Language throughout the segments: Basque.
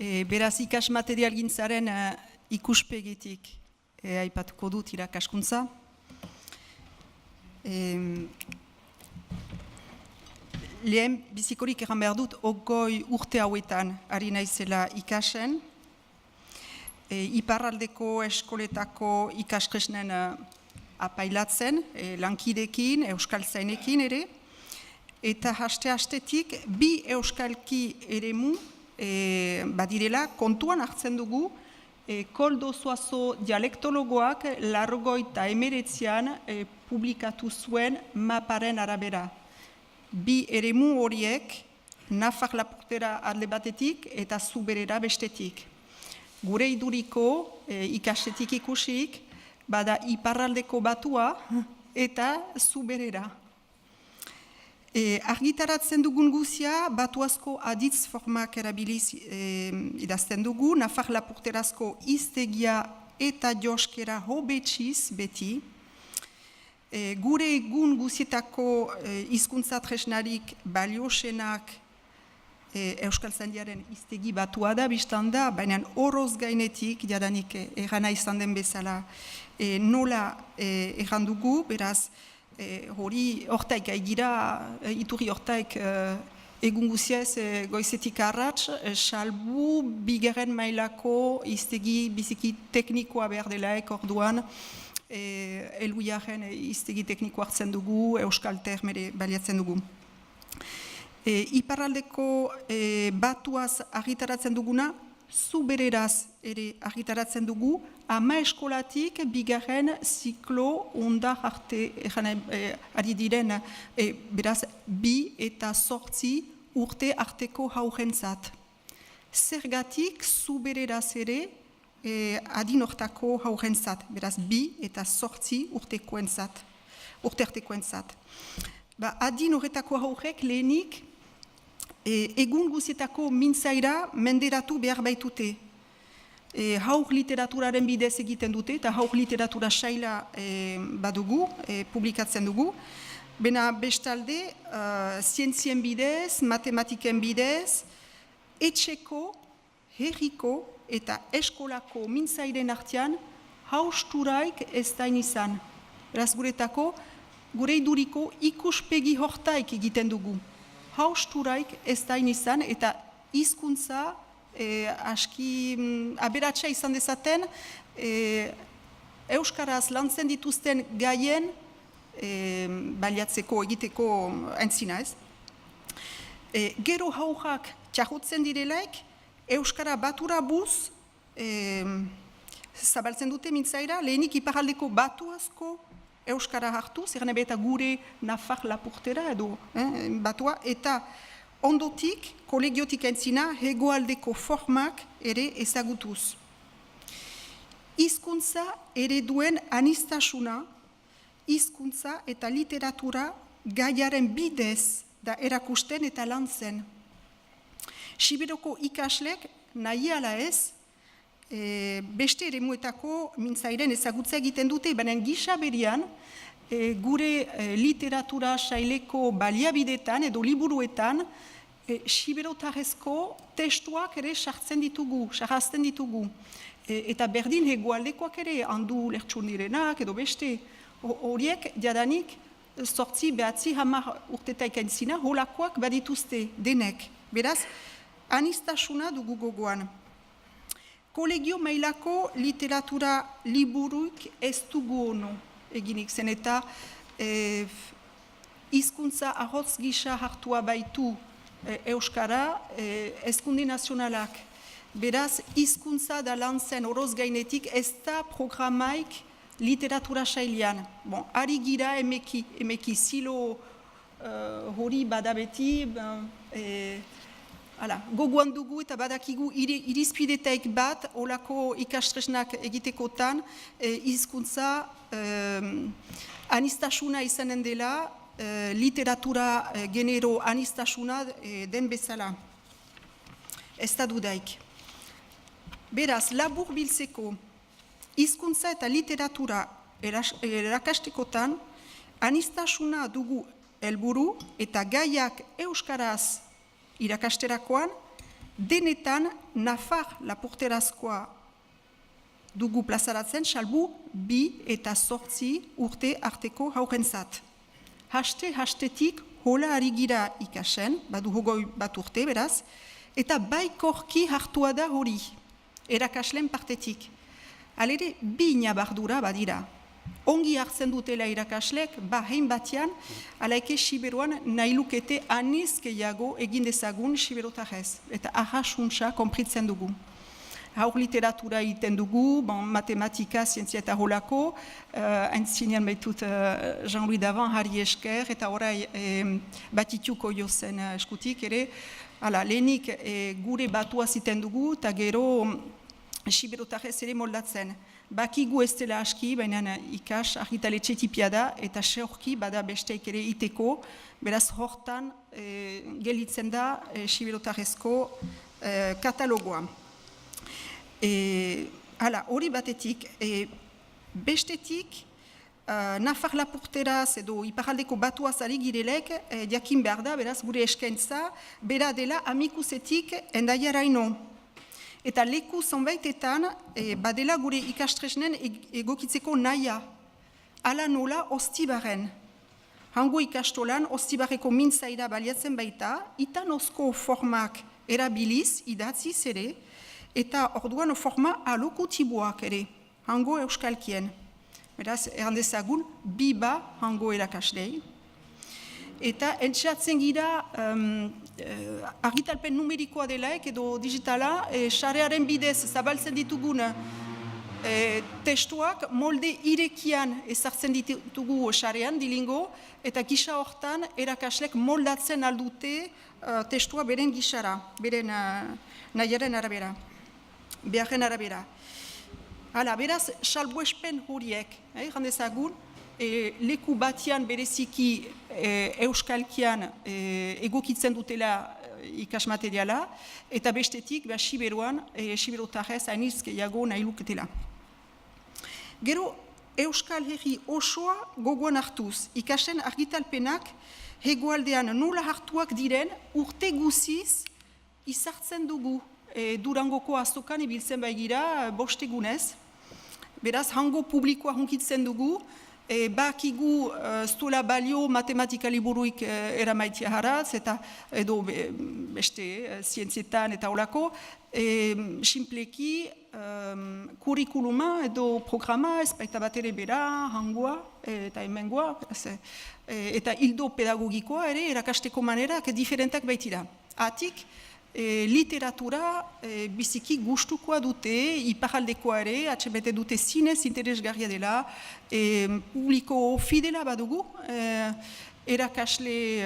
Beraz, ikas materialgintzaren ikuspegitik aipatuko dut irakaskuntza. Lehen bizikorik egan behar dut, 20 urte hauetan ari naizela ikasen. Iparraldeko eskoletako ikaskresnen apailatzen, lankidekin, euskaltzainekin ere. Eta haste-hastetik, bi euskalki eremu badirela kontuan hartzen dugu, Koldo Zuazo dialektologoak 1989an publikatu zuen maparen arabera. Bi eremu horiek, Nafar-Lapurtera alde batetik eta Zuberera bestetik. Gure iduriko ikastetik ikusik, bada iparraldeko batua eta Zuberera. Argitaratzen dugun guzia, batuazko aditz formak erabiliz idazten dugu, Nafar-Lapurterazko hiztegia eta joskera hobetsiz beti. Gure egun guzietako hizkuntza tresnarik baliosenak euskaltzaindiaren hiztegi batua da, biztan da, baina horoz gainetik, jadanik errana izan den bezala, nola erran dugu, beraz, hori hortaik haigira, iturri hortaik egun guziez goizetik arrats, salbu bigarren mailako hiztegi biziki teknikoa behar delaek orduan, Eluiaren hiztegi tekniko hartzen dugu, euskal termere baliatzen dugu. Iparraldeko batuaz argitaratzen duguna, Zubereraz ere argitaratzen dugu, ama eskolatik bigarren ziklo ondar arte ari diren, beraz, 2 eta 8 urte arteko haurentzat. Zergatik Zubereraz ere adin hortako haurentzat, beraz, 2 eta 8 urte artekoentzat. Adin horretako haurek lehenik, egun guzietako mintzaira menderatu behar baitute. Haur literaturaren bidez egiten dute, eta haur literatura saila badugu, publikatzen dugu. Bena bestalde, zientzien bidez, matematiken bidez, etxeko, herriko eta eskolako mintzairen artean hausturaik ez da izan. Beraz guretako, gure iduriko ikuspegi hortaik egiten dugu. Hausturaik ez da izan eta hizkuntza aski aberatsa izan dezaten euskaraz lantzen dituzten gaien baliatzeko egiteko aintzina ez. Gero haurrak txahotzen direlaik, euskara batura buz zabaltzen dute mintzaira, lehenik iparraldeko batuazko euskara hartu, zer nebe eta gure Nafar-Lapurtera edo batua, eta ondotik, kolegiotik aintzina, hegoaldeko formak ere ezagutuz. Hizkuntza ereduen anistasuna, hizkuntza eta literatura gaiaren bidez da erakusten eta lantzen. Siberoko ikaslek nahi ala ez, beste eremuetako mintzairen ezagutza egiten dute, baina gisa berian, gure literatura saileko baliabidetan edo liburuetan, siberotarrezko testuak ere sartzen ditugu, sarrazten ditugu. Eta berdin hegoaldekoak ere, handu lertxun direnak edo beste, horiek jadanik 8, 9, 10 urtetaik aintzina, holakoak badituzte denek. Beraz, anistasuna dugu gogoan. Kolegio mailako literatura liburuik ez dugu ono eginik zen eta hizkuntza ahotz gisa hartua baitu euskara hezkunde nazionalak. Beraz, hizkuntza da lantzen oroz gainetik ez da programaik literatura sailean. Bon, ari gira emeki zilo hori badabeti, gogoan dugu eta badakigu irizpidetaik bat, olako ikastresnak egitekotan, hizkuntza anistasuna izanen dela, literatura genero anistasuna den bezala. Ez da dudaik. Beraz, labur biltzeko, hizkuntza eta literatura erakastekotan, anistasuna dugu helburu eta gaiak euskaraz irakasterakoan, denetan Nafar lapurterazkoa dugu plazaratzen, salbu 2 eta 8 urte arteko haurentzat. Hastetik hola ari gira ikasen, badu hogoi bat urte beraz, eta baikorki hartua da hori, erakasleen partetik. Halere, 2 nabardura badira. Ongi hartzen dutela irakaslek, hein batean, alaike Siberuan nahi lukete aniz gehiago egin dezagun Siberotarrez. Eta ahasuntza konpritzen dugu. Haur literatura egiten dugu, matematika, zientzia eta holako, entzinean baitut Jean-Louis Davant, Harri Esker, eta orai batituko jozen eskutik, ere, lehenik gure batua ziten dugu, eta gero Siberotarrez ere moldatzen. Bakigu ez dela aski, baina ikas argitaletxe tipia da, eta seorki bada besteik ere iteko, beraz hortan gelitzen da Siberotarrezko katalogoa. Hori batetik, bestetik, Nafar lapurteraz edo iparaldeko batuaz ari girelek, jakin behar da, beraz gure eskaintza, bera dela amikusetik endaiaraino. Eta leku zonbaitetan, badela gure ikastresnen egokitzeko naia. Ala nola Ostibaren. Hango ikastolan Ostibarreko mintzaira baliatzen baita, itan osko formak erabiliz, idatziz ere, eta orduan forma alokutiboak ere, hango euskalkien. Beraz, errandezagun, 2 hango erakaslei. Eta entxatzen gira argitalpen numerikoa delaek edo digitala, sarearen bidez zabaltzen ditugun testuak molde irekian ezartzen ditugu sarean, dilingo, eta gisa hortan erakaslek moldatzen aldute testua beren gisara, beren nahiaren arabera, beharren arabera. Beraz, salbuespen horiek, jandezagun, leku batian bereziki euskalkian egokitzen dutela ikasmateriala, eta bestetik Siberuan, Siberotarrez hainiz gehiago nahi luketela. Gero, Euskal Herri osoa gogoan hartuz, ikasen argitalpenak hegoaldean nola hartuak diren urte guziz izartzen dugu Durangoko azokan ibiltzen baigira 5 egunez. Beraz, hango publikoa hunkitzen dugu, bakigu ztuela balio matematika liburuik eramaitia haratz, eta edo beste zientzietan eta holako, simpleki kurikuluma edo programa ez baita bat ere bera, hangoa eta hemengoa, eta hildo pedagogikoa ere erakasteko manerak diferentak baitira. Atik, literatura biziki gustukoa dute, iparaldekoa ere, atxebete dute zinez interesgarria dela, publiko fidela badugu, erakasle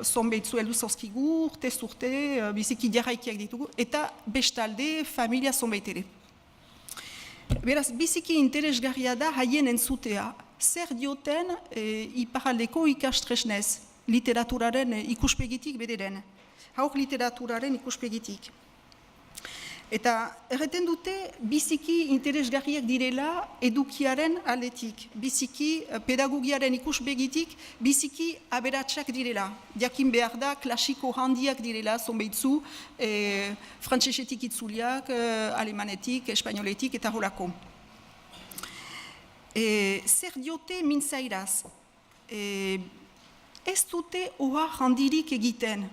zonbeitzu heldu zauzkigu, urtez urte, biziki jarraikiak ditugu, eta bestalde familia zonbeit ere. Beraz, biziki interesgarria da haien entzutea, zer dioten iparaldeko ikastresnez, literaturaren ikuspegitik bederen. Haur literaturaren ikuspegitik. Eta erreten dute biziki interesgarriak direla edukiaren aldetik, biziki pedagogiaren ikuspegitik, biziki aberatsak direla. Jakin behar da klasiko handiak direla, zonbeitzu, frantsesetik itzuliak, alemanetik, espainoletik eta holako. Zer diote mintzairaz? Ez dute oha handirik egiten.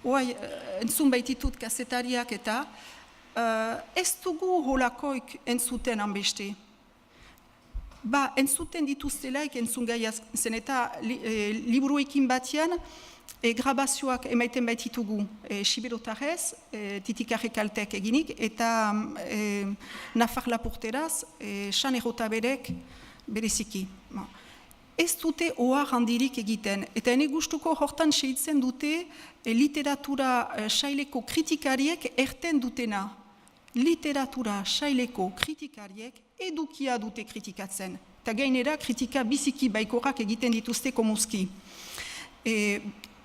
Entzun baititut kazetariak eta ez dugu holakoik entzuten hanbeste. Entzuten dituztelaik entzun gaia zen eta liburuekin batian grabazioak emaiten baititugu Siberotarrez, Titikarrek altek eginik, eta Nafar lapurteraz, San Errotaberek bereziki. Ez dute ohar handirik egiten, eta ene gustuko hortan sehitzen dute literatura saileko kritikariek erten dutena. Literatura saileko kritikariek edukia dute kritikatzen, eta gainera kritika biziki baikorrak egiten dituzte komuzki.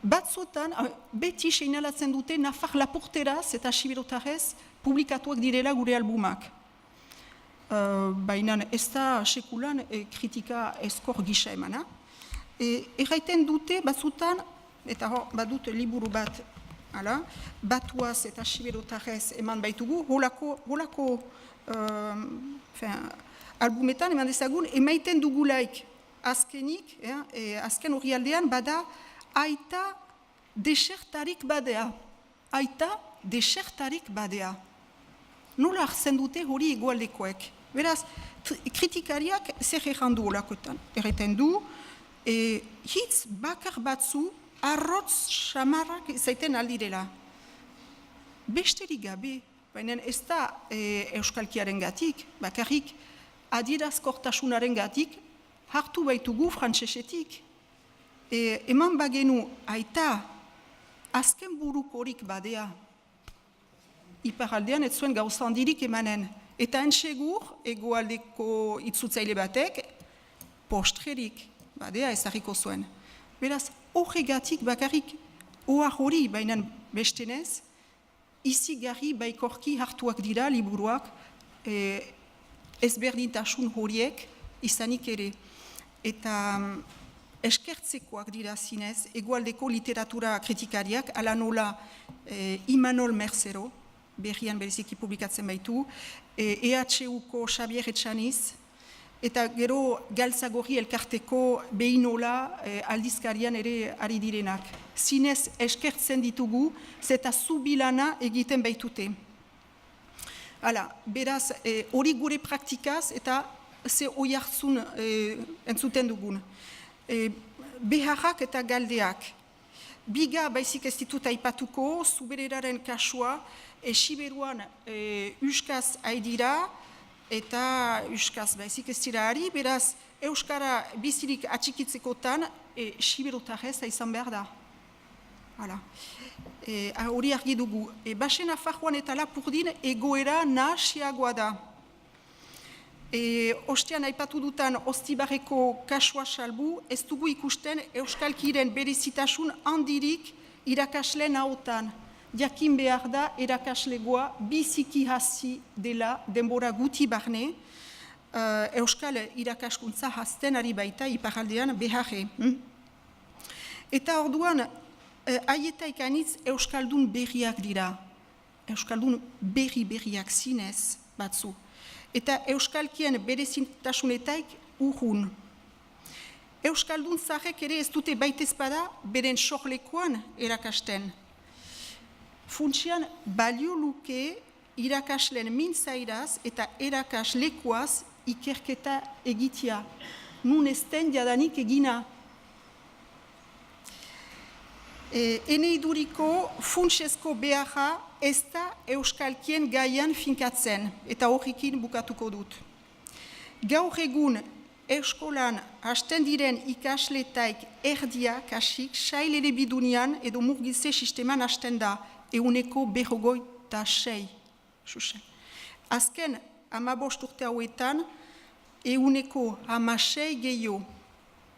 Batzuetan, beti seinalatzen dute Nafar lapurteraz eta Siberotarrez publikatuak direla gure albumak. Baina ez da sekulan kritika eskor gisa emana. Erraiten dute batzutan, eta badut liburu bat Hala, batuaz eta siberotarrez eman baitugu, holako albumetan eman dezagun, emaiten dugulaik azkenik, azken hori aldean, bada aita desertarik badea. Aita desertarik badea. Nola hartzen dute hori egoaldekoek. Beraz, kritikariak zer errandu holakoetan. Erreten du, hitz bakar batzu arrotz samarrak zaiten aldirela. Besterik gabe, baina ez da euskalkiaren gatik, bakarrik adierazkortasunaren gatik, hartu baitugu frantsesetik. Eman bagenu aita azken burukorik badea. Iparaldean ez zuen gauza handirik emanen. Eta entsegur, egoaldeko itzultzaile batek, postrerik badea ezarriko zuen. Beraz, horregatik bakarrik ohar hori bainan bestenez, izigarri baikorki hartuak dira liburuak ezberdintasun horiek izanik ere. Eta eskertzekoak dira zinez, egoaldeko literatura kritikariak, ala nola Imanol Mercero, berrian bereziki publikatzen baitu, EHUko Xabier Etxaniz, eta gero Galtzagorri elkarteko behinola aldizkarian ere ari direnak. Zinez eskertzen ditugu, zeta zubilana egiten baitute. Hala, beraz, hori gure praktikaz eta ze hoi hartzun entzuten dugun. Beharrak eta galdeak. Biga baizik ez ditut aipatuko, zubereraren kasua, Siberuan Euskaz haidira, eta Euskaz baizik ez dira ari, beraz, Euskara bizirik atxikitzekotan, Siberotarrez izan behar da. Hala. Hori argi dugu. Basen Afarroan eta Lapurdin egoera nahasiagoa da. Ostean aipatu dutan Ostibarreko kasua salbu, ez dugu ikusten euskalkiren berezitasun handirik irakasleen ahotan. Jakin behar da erakaslegoa biziki hasi dela denbora guti barne, euskal irakaskuntza hasten ari baita iparaldean beharre. Eta orduan, aietaik anitz euskaldun berriak dira. Euskaldun berriak zinez batzu. Eta euskalkien berezintasunetaik urrun. Euskaldun zahrek ere ez dute baitezpada beren sorlekoan erakasten. Funtsian balio luke irakaslen mintzairaz eta erakaslekoaz ikerketa egitea. Nun ezten jadanik egina. Eneiduriko funtsezko beharra ez da euskalkien gaian finkatzen, eta horrekin bukatuko dut. Gaur egun eskolan hasten diren ikasletaik erdia kasik sail ere bidunian edo murgitze sisteman hasten da, 156. Azken 15 urte hauetan, 116 gehiago.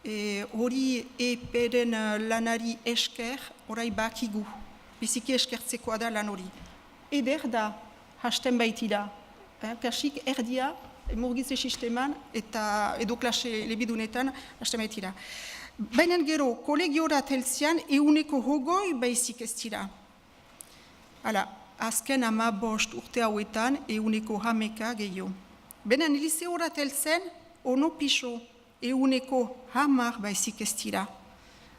Hori eperen lanari esker, orai bakigu. Biziki eskertzekoa da lan hori. Eder da, hasten baitira. Kasik erdia, murgitze sisteman, eta edo klase lebidunetan, hasten baitira. Baina gero, kolegiorat heltzian, 120 baizik ez dira. Hala, azken 15 urte hauetan, 110 gehiago. Baina liseorat heltzen, ono pixo, 110 baizik ez dira.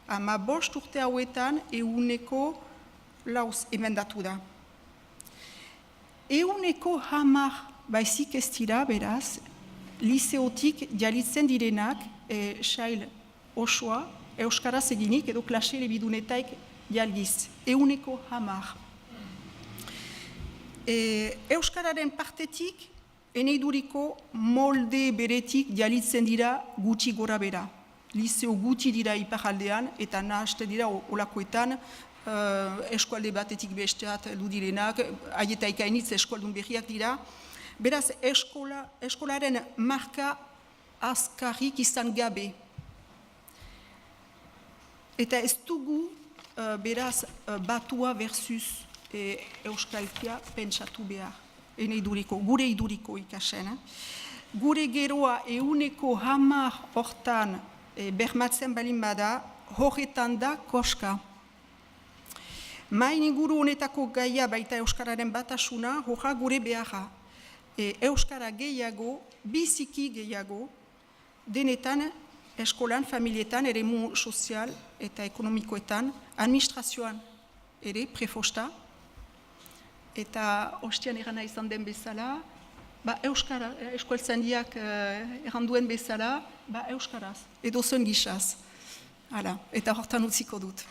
15 urte hauetan, 100 lauz emendatu da. 110 baizik ez dira, beraz, liseotik dialitzen direnak, sail osoa, euskaraz eginik, edo klase lebidunetaik dialgiz. 110. Euskararen partetik, eneiduriko molde beretik dialitzen dira gutxi gora bera. Liseo gutxi dira iparaldean, eta nahaste dira olakoetan, eskualde batetik besteat ludirenak, aietaik hainitz eskualdun berriak dira. Beraz, eskolaren marka azkarrik izan gabe. Eta ez dugu, beraz, batua versus euskalkia pentsatu behar. Gure iduriko ikasen. Gure geroa 110 hortan bermatzen balin bada, horretan da koska. Main inguru honetako gaia baita Euskararen batasuna, horra gure beharra. Euskara gehiago, biziki gehiago, denetan, eskolan, familietan, eremu sozial eta ekonomikoetan, administrazioan ere, prefosta, eta ostian erana izan den bezala, Euskara, eskualtzandiak erranduen bezala, Euskaraz, edo zen gizaz. Hala, eta hortan utziko dut.